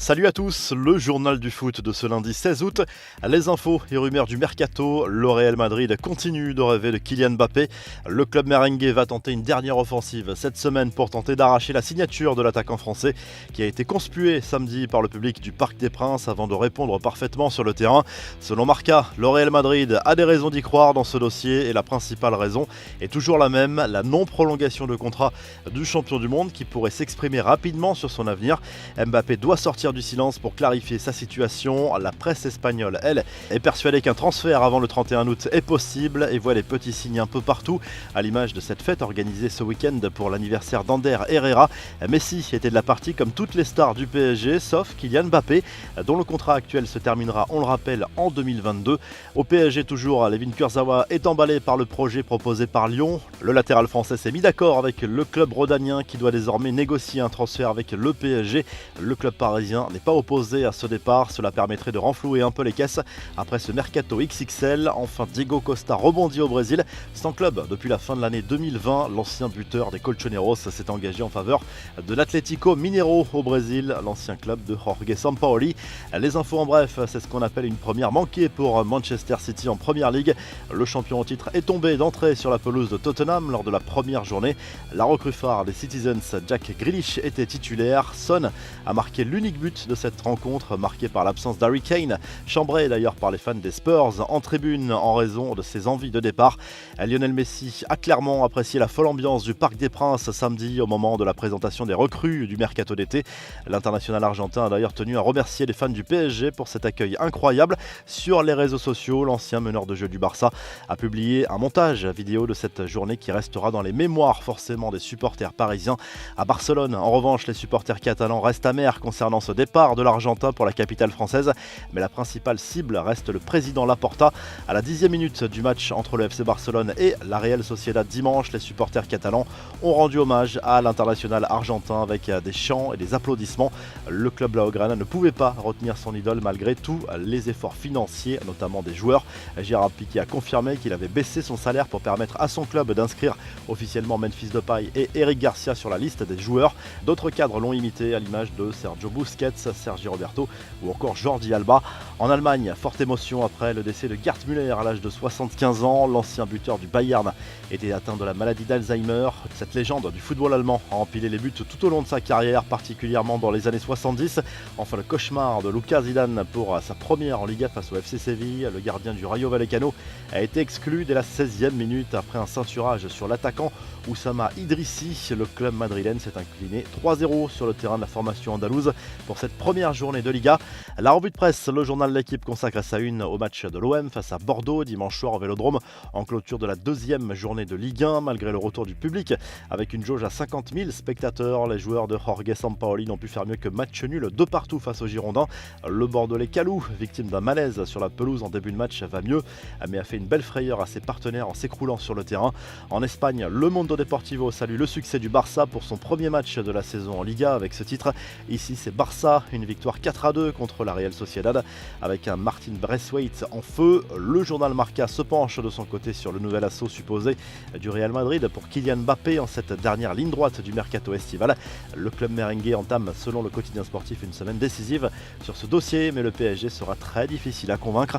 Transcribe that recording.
Salut à tous, le journal du foot de ce lundi 16 août. Les infos et rumeurs du mercato, le Real Madrid continue de rêver de Kylian Mbappé. Le club merengue va tenter une dernière offensive cette semaine pour tenter d'arracher la signature de l'attaquant français qui a été conspué samedi par le public du Parc des Princes avant de répondre parfaitement sur le terrain. Selon Marca, le Real Madrid a des raisons d'y croire dans ce dossier et la principale raison est toujours la même, la non-prolongation de contrat du champion du monde qui pourrait s'exprimer rapidement sur son avenir. Mbappé doit sortir du silence pour clarifier sa situation. La presse espagnole, elle, est persuadée qu'un transfert avant le 31 août est possible et voit les petits signes un peu partout, à l'image de cette fête organisée ce week-end pour l'anniversaire d'Ander Herrera. Messi était de la partie comme toutes les stars du PSG, sauf Kylian Mbappé, dont le contrat actuel se terminera, on le rappelle, en 2022. Au PSG toujours, Layvin Kurzawa est emballé par le projet proposé par Lyon. Le latéral français s'est mis d'accord avec le club rhodanien qui doit désormais négocier un transfert avec le PSG. Le club parisien n'est pas opposé à ce départ, cela permettrait de renflouer un peu les caisses après ce mercato XXL. Enfin, Diego Costa rebondit au Brésil. Sans club depuis la fin de l'année 2020, l'ancien buteur des Colchoneros s'est engagé en faveur de l'Atlético Mineiro au Brésil, l'ancien club de Jorge Sampaoli. Les infos en bref, c'est ce qu'on appelle une première manquée pour Manchester City en Première Ligue. Le champion au titre est tombé d'entrée sur la pelouse de Tottenham lors de la première journée. La recrue phare des Citizens, Jack Grealish, était titulaire. Son a marqué l'unique but de cette rencontre, marquée par l'absence d'Harry Kane, chambré d'ailleurs par les fans des Spurs en tribune en raison de ses envies de départ. Lionel Messi a clairement apprécié la folle ambiance du Parc des Princes samedi au moment de la présentation des recrues du mercato d'été. L'international argentin a d'ailleurs tenu à remercier les fans du PSG pour cet accueil incroyable. Sur les réseaux sociaux, l'ancien meneur de jeu du Barça a publié un montage vidéo de cette journée qui restera dans les mémoires forcément des supporters parisiens. À Barcelone, en revanche, les supporters catalans restent amers concernant ce départ de l'Argentin pour la capitale française, mais la principale cible reste le président Laporta. À la 10e minute du match entre le FC Barcelone et la Real Sociedad dimanche, les supporters catalans ont rendu hommage à l'international argentin avec des chants et des applaudissements. Le club blaugrana ne pouvait pas retenir son idole malgré tous les efforts financiers, notamment des joueurs. Gérard Piqué a confirmé qu'il avait baissé son salaire pour permettre à son club d'inscrire officiellement Memphis Depay et Eric Garcia sur la liste des joueurs. D'autres cadres l'ont imité, à l'image de Sergio Busquets, Sergi Roberto ou encore Jordi Alba. En Allemagne, forte émotion après le décès de Gerd Müller à l'âge de 75 ans. L'ancien buteur du Bayern était atteint de la maladie d'Alzheimer. Cette légende du football allemand a empilé les buts tout au long de sa carrière, particulièrement dans les années 70. Enfin, le cauchemar de Lucas Zidane pour sa première en Liga face au FC Séville. Le gardien du Rayo Vallecano a été exclu dès la 16e minute après un ceinturage sur l'attaquant Oussama Idrissi. Le club madrilène s'est incliné 3-0 sur le terrain de la formation andalouse pour cette première journée de Liga. La revue de presse, le journal de l'équipe consacre sa une au match de l'OM face à Bordeaux dimanche soir au Vélodrome en clôture de la deuxième journée de Ligue 1. Malgré le retour du public avec une jauge à 50 000 spectateurs, les joueurs de Jorge Sampaoli n'ont pu faire mieux que match nul de partout face aux Girondins. Le Bordelais Kalou, victime d'un malaise sur la pelouse en début de match, va mieux mais a fait une belle frayeur à ses partenaires en s'écroulant sur le terrain. En Espagne, le Mundo Deportivo salue le succès du Barça pour son premier match de la saison en Liga avec ce titre. Ici, c'est Barça, une victoire 4-2 contre la Real Sociedad avec un Martin Braithwaite en feu. Le journal Marca se penche de son côté sur le nouvel assaut supposé du Real Madrid pour Kylian Mbappé en cette dernière ligne droite du mercato estival. Le club merengue entame, selon le quotidien sportif, une semaine décisive sur ce dossier, mais le PSG sera très difficile à convaincre.